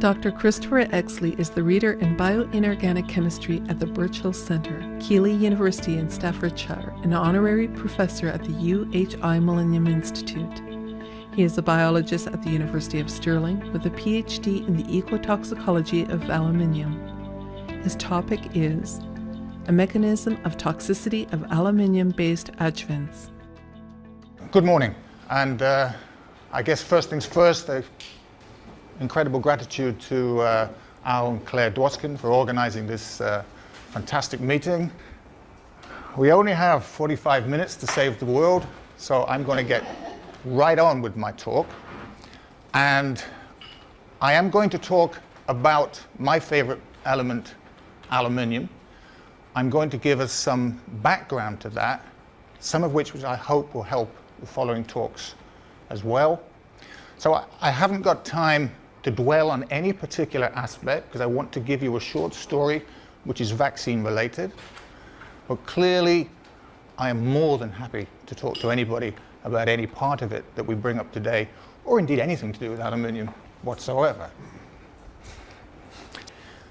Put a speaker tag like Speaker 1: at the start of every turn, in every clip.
Speaker 1: Dr. Christopher Exley is the Reader in Bioinorganic Chemistry at the Birchall Centre, Keele University in Staffordshire, and Honorary Professor at the UHI Millennium Institute. He is a biologist at the University of Stirling with a PhD in the ecotoxicology of aluminium. His topic is a mechanism of toxicity of aluminium-based adjuvants.
Speaker 2: Good morning, and I guess first things first, incredible gratitude to Al and Claire Dwoskin for organizing this fantastic meeting. We only have 45 minutes to save the world, so I'm going to get right on with my talk. And I am going to talk about my favorite element, aluminium. I'm going to give us some background to that, some of which I hope will help the following talks as well. So I haven't got time to dwell on any particular aspect because I want to give you a short story which is vaccine related. But clearly, I am more than happy to talk to anybody about any part of it that we bring up today, or indeed anything to do with aluminium whatsoever.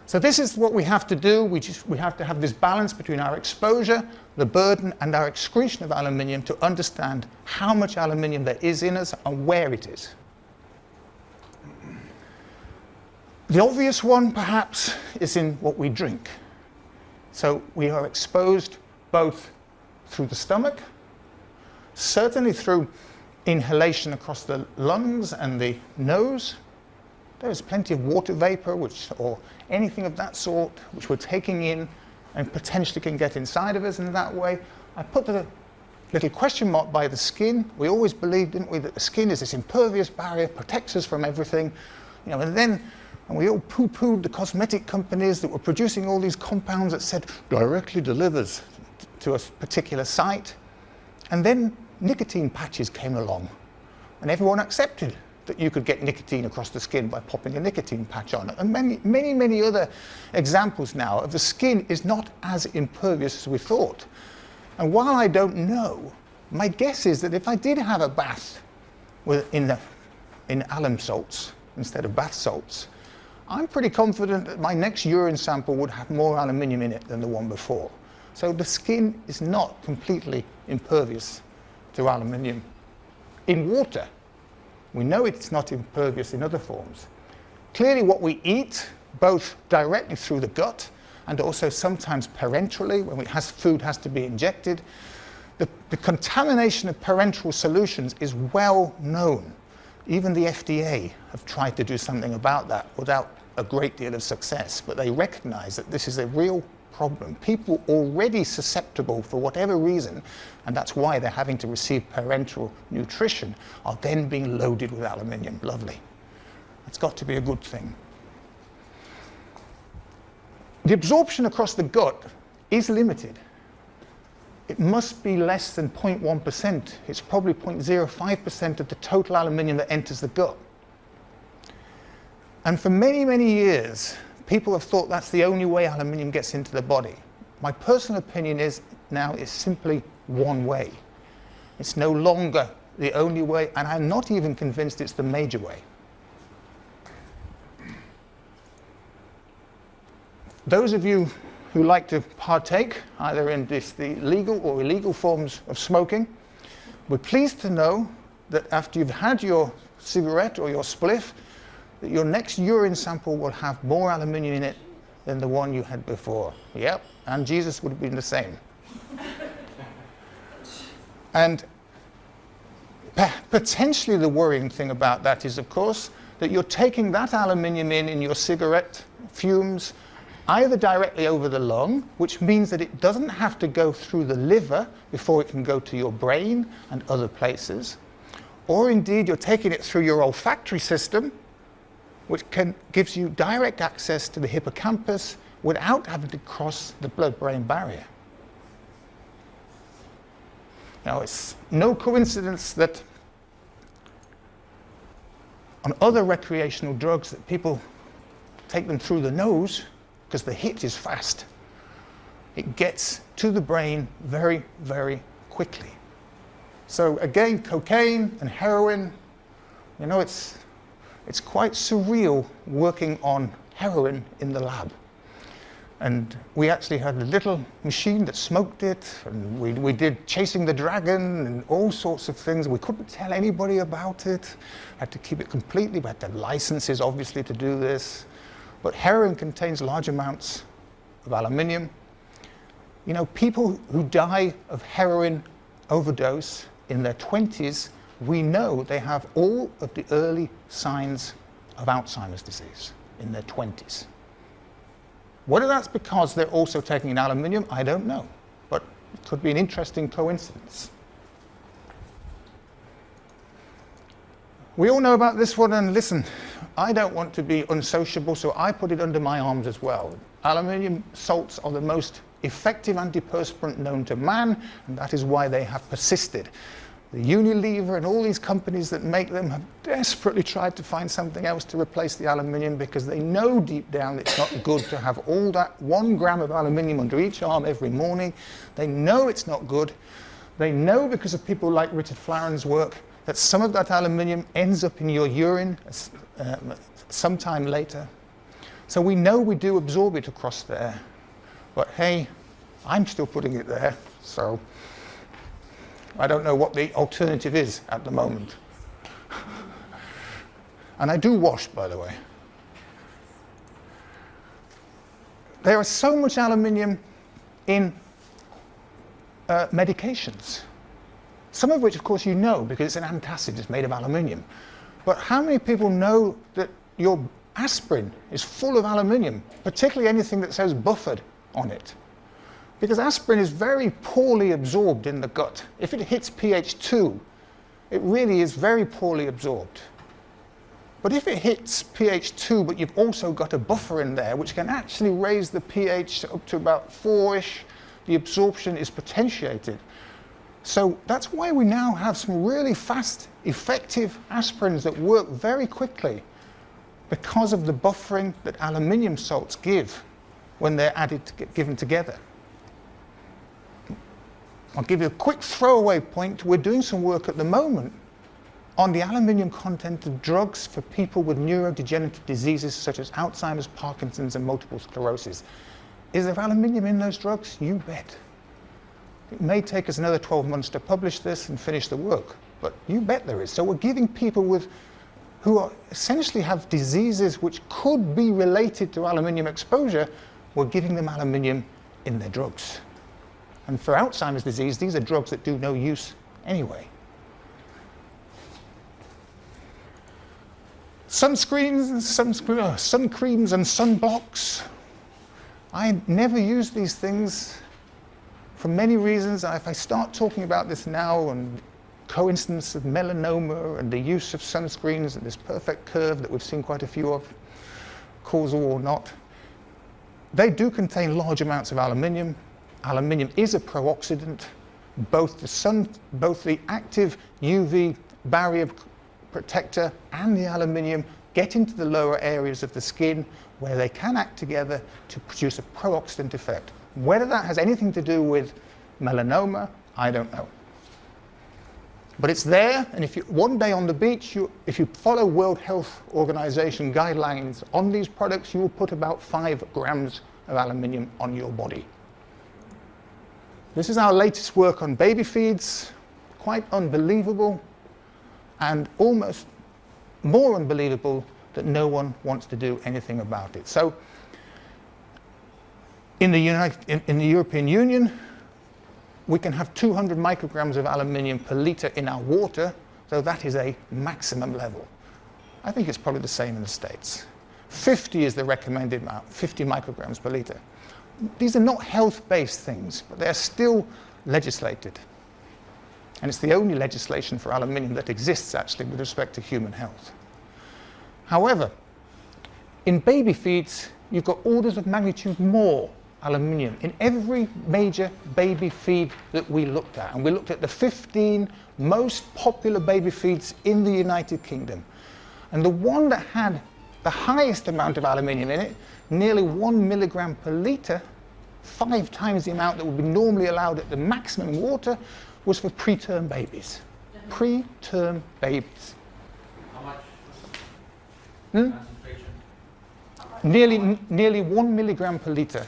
Speaker 2: So this is what we have to do. We have to have this balance between our exposure, the burden, and our excretion of aluminium to understand how much aluminium there is in us and where it is. The obvious one, perhaps, is in what we drink. So we are exposed both through the stomach, certainly through inhalation across the lungs and the nose. There is plenty of water vapor or anything of that sort which we're taking in and potentially can get inside of us in that way. I put the little question mark by the skin. We always believed, didn't we, that the skin is this impervious barrier, protects us from everything. And we all poo-pooed the cosmetic companies that were producing all these compounds that said directly delivers to a particular site. And then nicotine patches came along, and everyone accepted that you could get nicotine across the skin by popping a nicotine patch on it. And many other examples now of the skin is not as impervious as we thought. And while I don't know, my guess is that if I did have a bath in alum salts instead of bath salts, I'm pretty confident that my next urine sample would have more aluminium in it than the one before. So the skin is not completely impervious to aluminium. In water, we know it's not impervious in other forms. Clearly what we eat, both directly through the gut and also sometimes parenterally, when food has to be injected, the contamination of parenteral solutions is well known. Even the FDA have tried to do something about that without a great deal of success, but they recognize that this is a real problem. People already susceptible for whatever reason, and that's why they're having to receive parenteral nutrition, are then being loaded with aluminium. Lovely. That's got to be a good thing. The absorption across the gut is limited. It must be less than 0.1%. It's probably 0.05% of the total aluminium that enters the gut. And for many years, people have thought that's the only way aluminium gets into the body. My personal opinion is now it's simply one way. It's no longer the only way, and I'm not even convinced it's the major way. Those of you who like to partake, either in the legal or illegal forms of smoking, we're pleased to know that after you've had your cigarette or your spliff, that your next urine sample will have more aluminium in it than the one you had before. Yep, and Jesus would have been the same. And potentially the worrying thing about that is, of course, that you're taking that aluminium in your cigarette fumes either directly over the lung, which means that it doesn't have to go through the liver before it can go to your brain and other places, or indeed you're taking it through your olfactory system, which gives you direct access to the hippocampus without having to cross the blood-brain barrier. Now, it's no coincidence that on other recreational drugs that people take them through the nose because the hit is fast. It gets to the brain very quickly. So again, cocaine and heroin, it's It's quite surreal working on heroin in the lab. And we actually had a little machine that smoked it, and we did Chasing the Dragon and all sorts of things. We couldn't tell anybody about it. Had to keep it completely. We had to have licenses, obviously, to do this. But heroin contains large amounts of aluminium. You know, people who die of heroin overdose in their 20s, we know they have all of the early signs of Alzheimer's disease in their 20s. Whether that's because they're also taking in aluminium, I don't know, but it could be an interesting coincidence. We all know about this one, and listen, I don't want to be unsociable, so I put it under my arms as well. Aluminium salts are the most effective antiperspirant known to man, and that is why they have persisted. The Unilever and all these companies that make them have desperately tried to find something else to replace the aluminium, because they know deep down it's not good to have all that 1 gram of aluminium under each arm every morning. They know it's not good. They know, because of people like Richard Flaren's work, that some of that aluminium ends up in your urine sometime later. So we know we do absorb it across there. But hey, I'm still putting it there, so I don't know what the alternative is at the moment. And I do wash, by the way. There is so much aluminium in medications. Some of which, of course, you know, because it's an antacid, it's made of aluminium. But how many people know that your aspirin is full of aluminium, particularly anything that says buffered on it? Because aspirin is very poorly absorbed in the gut. If it hits pH 2, it really is very poorly absorbed. But if it hits pH 2, but you've also got a buffer in there, which can actually raise the pH up to about 4-ish, the absorption is potentiated. So that's why we now have some really fast, effective aspirins that work very quickly, because of the buffering that aluminium salts give when they're given together. I'll give you a quick throwaway point. We're doing some work at the moment on the aluminium content of drugs for people with neurodegenerative diseases such as Alzheimer's, Parkinson's, and multiple sclerosis. Is there aluminium in those drugs? You bet. It may take us another 12 months to publish this and finish the work, but you bet there is. So we're giving people who essentially have diseases which could be related to aluminium exposure, we're giving them aluminium in their drugs. And for Alzheimer's disease, these are drugs that do no use anyway. Sunscreens, sun creams and sunblocks. I never use these things for many reasons. If I start talking about this now, and coincidence of melanoma and the use of sunscreens and this perfect curve that we've seen quite a few of, causal or not, they do contain large amounts of aluminium. Aluminium is a pro-oxidant. Both the active UV barrier protector and the aluminium get into the lower areas of the skin where they can act together to produce a pro-oxidant effect. Whether that has anything to do with melanoma, I don't know. But it's there, and if you, one day on the beach, if you follow World Health Organization guidelines on these products, you will put about 5 grams of aluminium on your body. This is our latest work on baby feeds. Quite unbelievable, and almost more unbelievable that no one wants to do anything about it. So in the European Union, we can have 200 micrograms of aluminium per litre in our water, so that is a maximum level. I think it's probably the same in the States. 50 is the recommended amount, 50 micrograms per litre. These are not health-based things, but they're still legislated. And it's the only legislation for aluminium that exists, actually, with respect to human health. However, in baby feeds, you've got orders of magnitude more aluminium in every major baby feed that we looked at. And we looked at the 15 most popular baby feeds in the United Kingdom. And the one that had the highest amount of aluminium in it, nearly 1 milligram per litre, 5 times the amount that would be normally allowed at the maximum in water, was for preterm babies. Preterm babies.
Speaker 3: How much? Concentration?
Speaker 2: Nearly 1 milligram per litre.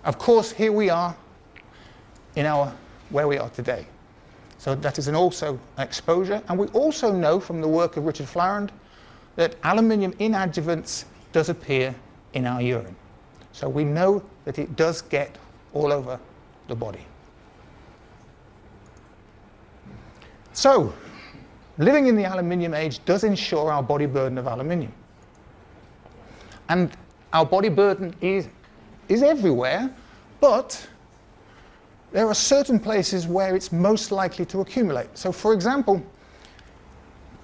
Speaker 2: Of course, here we are in where we are today. So that is also exposure. And we also know from the work of Richard Flarand that aluminium in adjuvants does appear in our urine. So we know that it does get all over the body. So living in the aluminium age does ensure our body burden of aluminium. And our body burden is everywhere, but there are certain places where it's most likely to accumulate. So for example,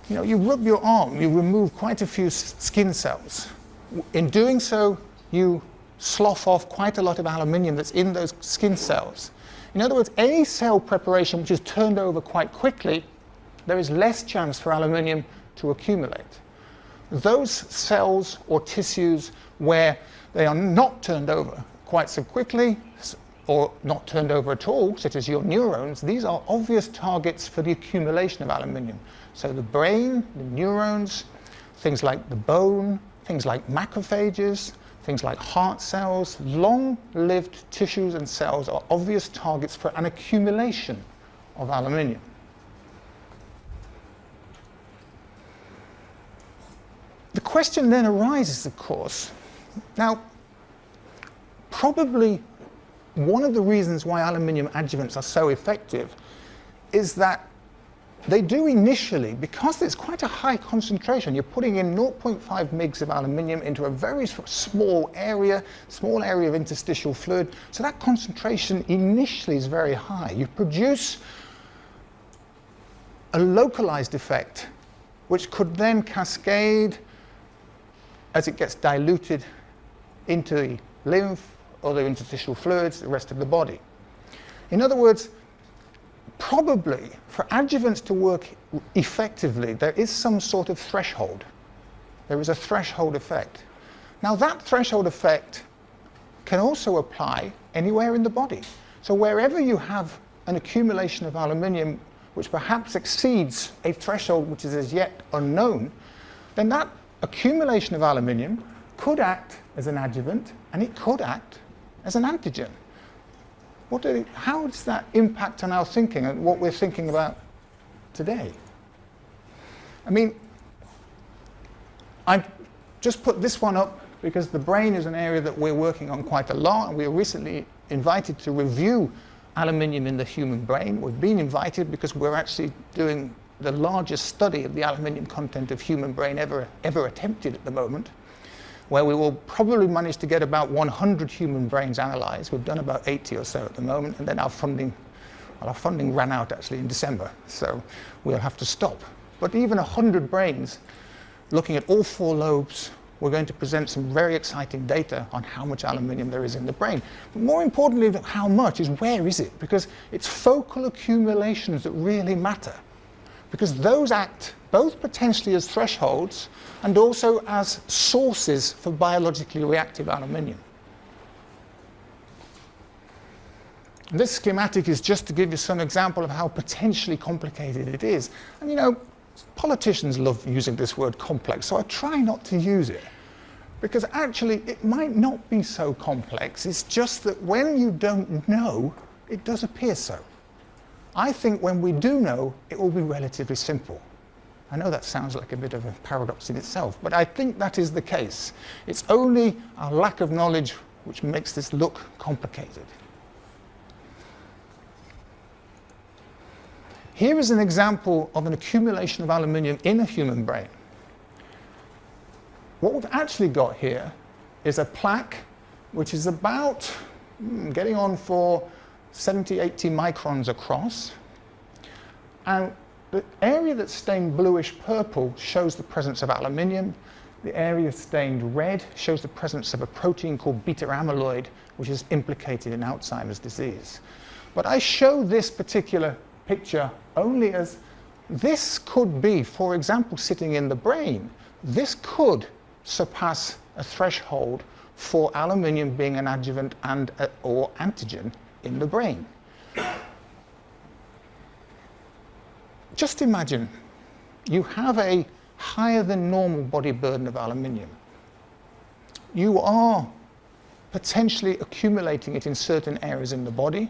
Speaker 2: you rub your arm, you remove quite a few skin cells. In doing so, you slough off quite a lot of aluminium that's in those skin cells. In other words, any cell preparation which is turned over quite quickly, there is less chance for aluminium to accumulate. Those cells or tissues where they are not turned over quite so quickly, or not turned over at all, such as your neurons, these are obvious targets for the accumulation of aluminium. So the brain, the neurons, things like the bone, things like macrophages, things like heart cells, long-lived tissues and cells are obvious targets for an accumulation of aluminium. The question then arises, of course, now, probably one of the reasons why aluminium adjuvants are so effective is that they do initially, because it's quite a high concentration, you're putting in 0.5 mgs of aluminium into a very small area of interstitial fluid, so that concentration initially is very high. You produce a localized effect which could then cascade as it gets diluted into the lymph, other interstitial fluids, the rest of the body. In other words, probably for adjuvants to work effectively, there is some sort of threshold. There is a threshold effect. Now that threshold effect can also apply anywhere in the body. So wherever you have an accumulation of aluminium which perhaps exceeds a threshold which is as yet unknown, then that accumulation of aluminium could act as an adjuvant and it could act as an antigen. How does that impact on our thinking and what we're thinking about today? I mean, I've just put this one up because the brain is an area that we're working on quite a lot, and we were recently invited to review aluminium in the human brain. We've been invited because we're actually doing the largest study of the aluminium content of human brain ever attempted at the moment, where we will probably manage to get about 100 human brains analysed. We've done about 80 or so at the moment, and then our funding ran out actually in December, so we'll have to stop. But even 100 brains, looking at all 4 lobes, we're going to present some very exciting data on how much aluminium there is in the brain. But more importantly than how much is where is it? Because it's focal accumulations that really matter, because those act both potentially as thresholds and also as sources for biologically reactive aluminium. And this schematic is just to give you some example of how potentially complicated it is. And politicians love using this word complex, so I try not to use it, because actually it might not be so complex. It's just that when you don't know, it does appear so. I think when we do know, it will be relatively simple. I know that sounds like a bit of a paradox in itself, but I think that is the case. It's only our lack of knowledge which makes this look complicated. Here is an example of an accumulation of aluminium in a human brain. What we've actually got here is a plaque which is about getting on for 70, 80 microns across. And the area that's stained bluish purple shows the presence of aluminium. The area stained red shows the presence of a protein called beta amyloid, which is implicated in Alzheimer's disease. But I show this particular picture only as this could be, for example, sitting in the brain. This could surpass a threshold for aluminium being an adjuvant and or antigen in the brain. Just imagine you have a higher than normal body burden of aluminium. You are potentially accumulating it in certain areas in the body.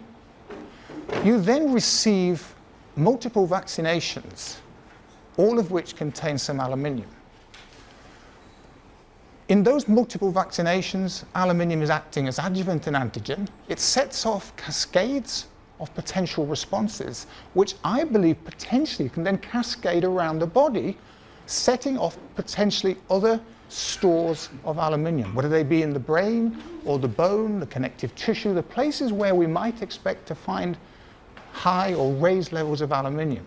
Speaker 2: You then receive multiple vaccinations, all of which contain some aluminium. In those multiple vaccinations, aluminium is acting as adjuvant and antigen. It sets off cascades of potential responses, which I believe potentially can then cascade around the body, setting off potentially other stores of aluminium, whether they be in the brain or the bone, the connective tissue, the places where we might expect to find high or raised levels of aluminium.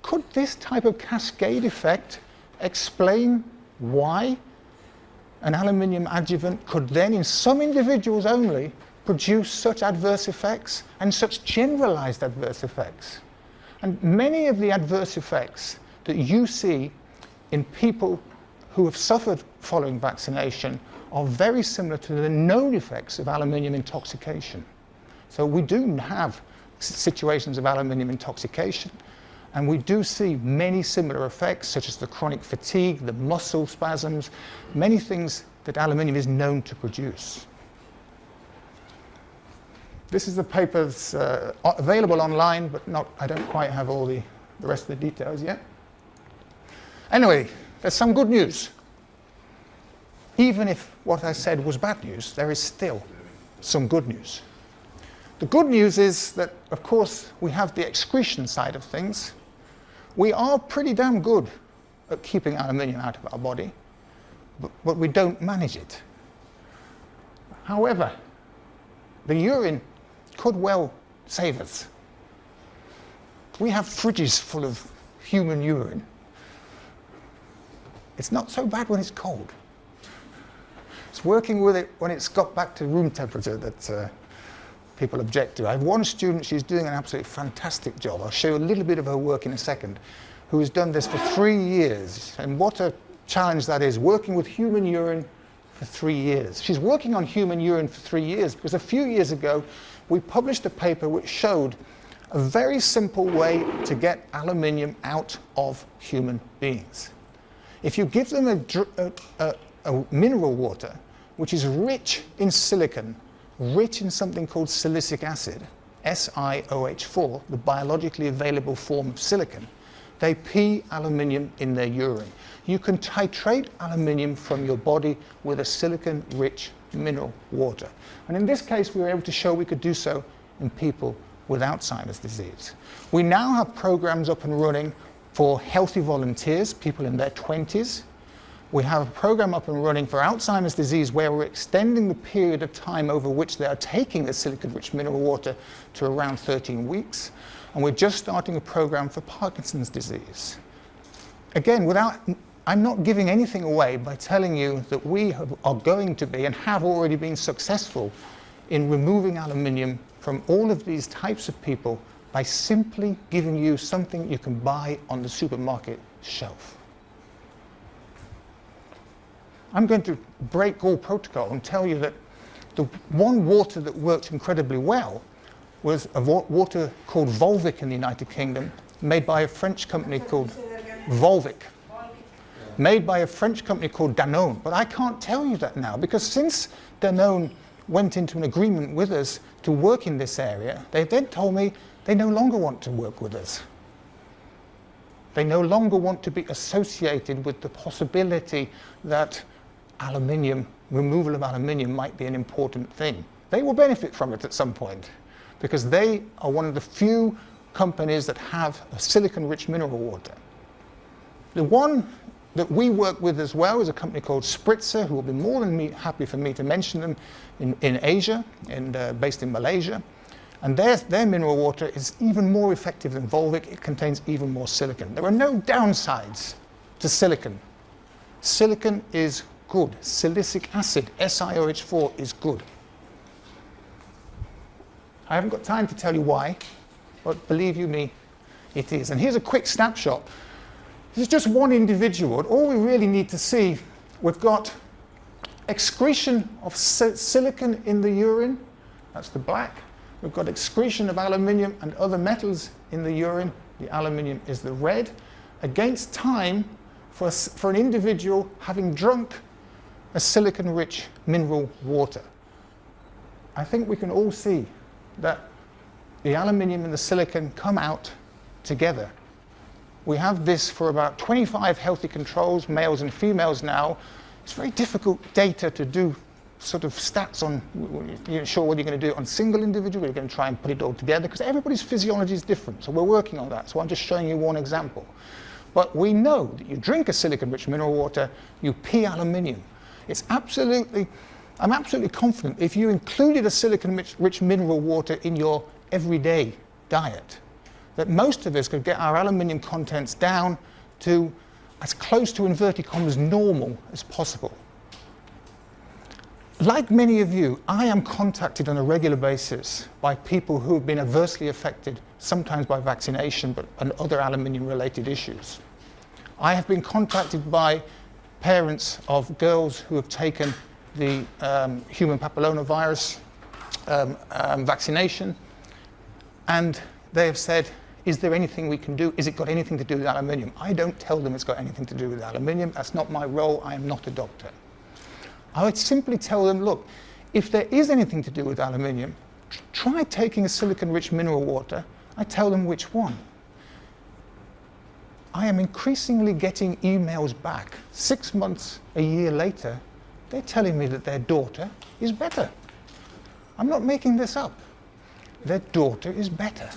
Speaker 2: Could this type of cascade effect explain why an aluminium adjuvant could then, in some individuals only, produce such adverse effects and such generalized adverse effects? And many of the adverse effects that you see in people who have suffered following vaccination are very similar to the known effects of aluminium intoxication. So we do have situations of aluminium intoxication, and we do see many similar effects, such as the chronic fatigue, the muscle spasms, many things that aluminium is known to produce. This is the paper that's available online, but I don't quite have all the rest of the details yet. Anyway, there's some good news. Even if what I said was bad news, there is still some good news. The good news is that, of course, we have the excretion side of things. We are pretty damn good at keeping aluminium out of our body, but we don't manage it. However, the urine could well save us. We have fridges full of human urine. It's not so bad when it's cold. It's working with it when it's got back to room temperature that people object to. I have one student, she's doing an absolutely fantastic job. I'll show you a little bit of her work in a second, who has done this for 3 years. And what a challenge that is, working with human urine for 3 years. She's working on human urine for 3 years because a few years ago we published a paper which showed a very simple way to get aluminium out of human beings. If you give them a mineral water which is rich in silicon, rich in something called silicic acid, SiOH4, the biologically available form of silicon, they pee aluminium in their urine. You can titrate aluminium from your body with a silicon-rich mineral water. And in this case, we were able to show we could do so in people with Alzheimer's disease. We now have programs up and running for healthy volunteers, people in their 20s. We have a program up and running for Alzheimer's disease where we're extending the period of time over which they are taking the silicon-rich mineral water to around 13 weeks. And we're just starting a program for Parkinson's disease. Again, I'm not giving anything away by telling you that we are going to be and have already been successful in removing aluminium from all of these types of people by simply giving you something you can buy on the supermarket shelf. I'm going to break all protocol and tell you that the one water that worked incredibly well was a water called Volvic in the United Kingdom, made by a French company called Volvic, made by a French company called Danone. But I can't tell you that now, because since Danone went into an agreement with us to work in this area, they then told me they no longer want to work with us. They no longer want to be associated with the possibility that aluminium, removal of aluminium might be an important thing. They will benefit from it at some point, because they are one of the few companies that have a silicon-rich mineral water. The one that we work with as well is a company called Spritzer, who will be more than happy for me to mention them in Asia, based in Malaysia. And their mineral water is even more effective than Volvic. It contains even more silicon. There are no downsides to silicon. Silicon is good. Silicic acid, SiOH4, is good. I haven't got time to tell you why, but believe you me, it is. And here's a quick snapshot. This is just one individual. All we really need to see, we've got excretion of silicon in the urine. That's the black. We've got excretion of aluminium and other metals in the urine. The aluminium is the red. against time for an individual having drunk a silicon-rich mineral water. I think we can all see that the aluminium and the silicon come out together. We have this for about 25 healthy controls, males and females now. It's very difficult data to do sort of stats on. You're not sure whether you're going to do it on single individual, you're going to try and put it all together, because everybody's physiology is different. So we're working on that. So I'm just showing you one example. But we know that you drink a silicon-rich mineral water, you pee aluminium. I'm absolutely confident if you included a silicon-rich mineral water in your everyday diet, that most of us could get our aluminium contents down to as close to, inverted commas, normal as possible. Like many of you, I am contacted on a regular basis by people who have been adversely affected, sometimes by vaccination, and other aluminium-related issues. I have been contacted by parents of girls who have taken the human papillomavirus vaccination, and they have said, is there anything we can do? Is it got anything to do with aluminium? I don't tell them it's got anything to do with aluminium. That's not my role. I am not a doctor. I would simply tell them, look, if there is anything to do with aluminium, try taking a silicon-rich mineral water. I tell them which one. I am increasingly getting emails back 6 months, a year later. They're telling me that their daughter is better. I'm not making this up. Their daughter is better.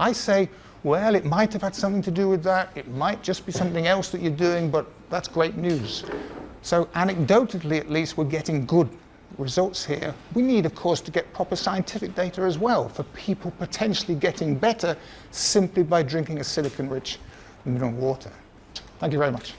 Speaker 2: I say, well, it might have had something to do with that. It might just be something else that you're doing, but that's great news. So anecdotally, at least, we're getting good results here. We need, of course, to get proper scientific data as well for people potentially getting better simply by drinking a silicon-rich mineral water. Thank you very much.